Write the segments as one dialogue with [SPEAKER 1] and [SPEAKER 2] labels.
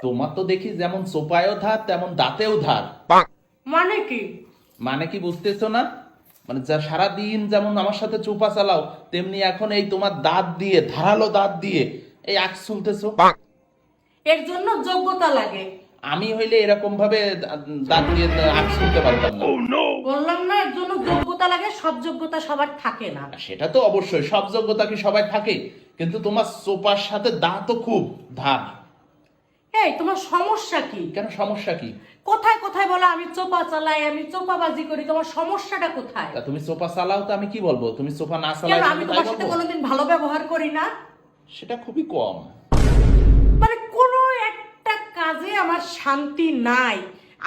[SPEAKER 1] তোমার তো দেখি যেমন সোপায়ও ধার তেমন দাঁতেও ধার।
[SPEAKER 2] মানে কি?
[SPEAKER 1] মানে কি বুঝতেছো না? মানে যা সারাদিন যেমন আমার সাথে চোপা চালাও, তেমনি এখন এই তোমার দাঁত দিয়ে, ধারালো দাঁত দিয়ে এই আখ চুলতেছো।
[SPEAKER 2] এর জন্য যোগ্যতা লাগে।
[SPEAKER 1] আমি হইলে এরকম ভাবে দাঁত দিয়ে আখ চুলতে পারতাম না।
[SPEAKER 2] বললাম না, এর জন্য যোগ্যতা লাগে, সব যোগ্যতা সবার থাকে না।
[SPEAKER 1] সেটা তো অবশ্যই, সব যোগ্যতা কি সবাই থাকে? কিন্তু তোমার চোপার সাথে দাঁতও খুব ধার।
[SPEAKER 2] এই তোমার সমস্যা কি?
[SPEAKER 1] কেন, সমস্যা কি?
[SPEAKER 2] কোথায় কোথায় বলো আমি চোপা চালাই, আমি চোপাবাজি করি, তোমার সমস্যাটা কোথায়?
[SPEAKER 1] তা তুমি সোফা চালাও তো আমি কি বলবো? তুমি সোফা না
[SPEAKER 2] কেন
[SPEAKER 1] চালাও
[SPEAKER 2] আমি
[SPEAKER 1] তাই
[SPEAKER 2] তোমার সাথে
[SPEAKER 1] বলবো?
[SPEAKER 2] কোনোদিন ভালো ব্যবহার করি না?
[SPEAKER 1] সেটা খুবই কম।
[SPEAKER 2] মানে কোনো একটা কাজে আমার শান্তি নাই।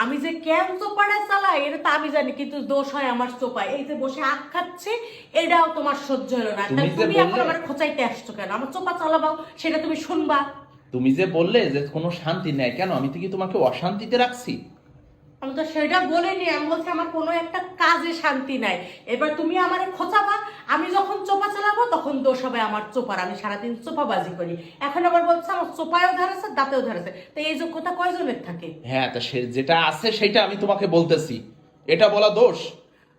[SPEAKER 2] আমি যে কেন চোপাটা চালাই এটা তো আমি জানি, কিন্তু দোষ হয় আমার চোপায়। এই যে বসে আখ খাচ্ছে, এটাও তোমার সহ্য হলো না।
[SPEAKER 1] তুমি যে
[SPEAKER 2] তুমি এখন
[SPEAKER 1] বললে-
[SPEAKER 2] আমার খোঁচাইতে আসছো কেন? আমার চোপা চালাবাও, সেটা তুমি শুনবা।
[SPEAKER 1] তুমি যে বললে যে কোনো শান্তি নেই, কেন আমি তো কি তোমাকে অশান্তিতে রাখছি?
[SPEAKER 2] আমি তো সেটা বলিনি, আমি বলছি আমার কোনো একটা কাজে শান্তি নাই। এবার তুমি আমারে খোঁচাবা, আমি যখন চোপা চালাবো তখন দোষ হবে আমার চোপার, আমি সারাদিন চোপাবাজি করি। এখন আবার বলছে আমার চোপায়ও ধরেছে দাঁতেও ধরেছে, তো এই যোগ্যতা কয়জনের থাকে?
[SPEAKER 1] হ্যাঁ, তা সে যেটা আছে সেটা আমি তোমাকে বলতেছি, এটা বলা দোষ?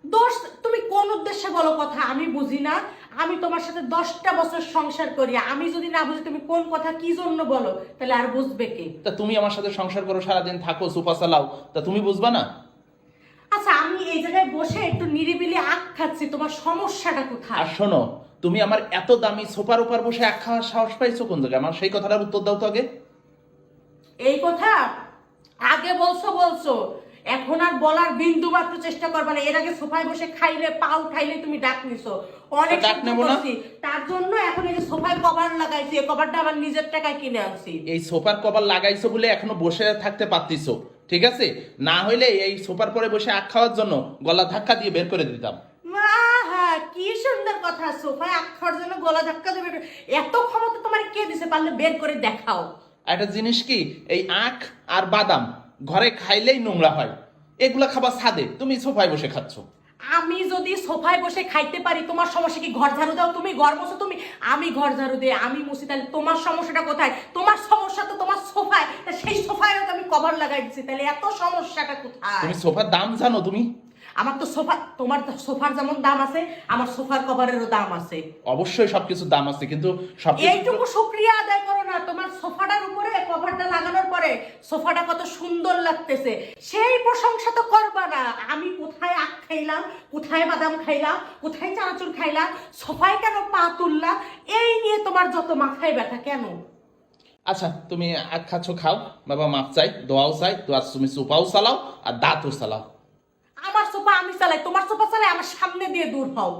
[SPEAKER 2] দোষ তুমি কোন উদ্দেশ্যে বলো কথা আমি বুঝি না। আমি তোমার সাথে 10টা বছর সংসার করি, আমি যদি না বুঝি তুমি কোন কথা কি জন্য বলো, তাহলে আর বুঝবে কে?
[SPEAKER 1] তা তুমি আমার সাথে সংসার করো, সারাদিন থাকো, সোফা চালাও, তা তুমি বুঝবা না?
[SPEAKER 2] আচ্ছা, আমি এই জায়গায় বসে একটু নিরিবিলি আখ খাচ্ছি, তোমার সমস্যাটা কোথায়?
[SPEAKER 1] আর শোনো, তুমি আমার এত দামি সোফার উপর বসে এক খাওয়ার সাহস পাইছো কোন জায়গায়? আমার সেই কথাটার উত্তর দাও তো আগে।
[SPEAKER 2] এই কথা আগে বলছো বলছো, এখন আর বলার বিন্দু মাত্র চেষ্টা করবে না। এর আগে সোফায় বসে খাইলে, পাও খাইলে তুমি ডাক নিছো, অনেক
[SPEAKER 1] ডাক
[SPEAKER 2] সহ্য
[SPEAKER 1] নেবো না?
[SPEAKER 2] করছি। তার জন্য এখন এই যে সোফায় কভার লাগাইছি, এই কভারটা আমার নিজের টাকায় কিনে আনছি।
[SPEAKER 1] এই সোফার কভার লাগাইছো বলে এখনো বসে থাকতে পারতিছো, ঠিক আছে? না হইলে এই সোফার পরে বসে আখ খাওয়ার জন্য গলা ধাক্কা দিয়ে বের করে দিতাম।
[SPEAKER 2] আহা, কি সুন্দর কথা! সোফায় আখ খাওয়ার জন্য গলা ধাক্কা দেবে? এত ক্ষমতা তোমার কে দিছে? পারলে বের করে দেখাও।
[SPEAKER 1] আর একটা জিনিস কি, এই আখ আর বাদাম ঘরে খাইলেই নোংরা হয়, এগুলা খাবার ছাদে, তুমি সোফায় বসে খাচ্ছ।
[SPEAKER 2] আমি যদি সোফায় বসে খাইতে পারি, তোমার সমস্যা কি? ঘর ঝাড়ু দাও তুমি, ঘর মোছো তুমি, আমি ঘর ঝাড়ু দিই, আমি মুছি, তাহলে তোমার সমস্যাটা কোথায়? তোমার সমস্যা তো তোমার সোফায়, তা সেই সোফায় তো আমি কভার লাগাই দিচ্ছি, তাহলে এত সমস্যাটা কোথায়?
[SPEAKER 1] তুমি সোফার দাম জানো তুমি?
[SPEAKER 2] আমার তো সোফা, তোমার তো সোফার যেমন দাম আছে, আমার সোফার কভারেরও দাম আছে।
[SPEAKER 1] অবশ্যই সবকিছুর দাম আছে, কিন্তু
[SPEAKER 2] এইটুকু শুকরিয়া আদায় করো না, তোমার সোফাটার উপরে কভারটা লাগানোর পরে সোফাটা কত সুন্দর লাগতেছে, সেই প্রশংসা তো করবা না। আমি কোথায় আখ খাইলাম, কোথায় বাদাম খাইলাম, কোথায় চানাচুর খাইলাম, সোফায় কেন পা তুললাম, এই নিয়ে তোমার যত মাথায় ব্যথা কেন?
[SPEAKER 1] আচ্ছা, তুমি আখ খাচ্ছ, খাও, বাবা মাপ চাই, দোয়াও চাই, দোয়া তুমি সোফাও চালাও আর দাঁতও চালাও।
[SPEAKER 2] আমার সোফা আমি চালাই, তোমার সোফা চালাই, আমার সামনে দিয়ে দূর হও।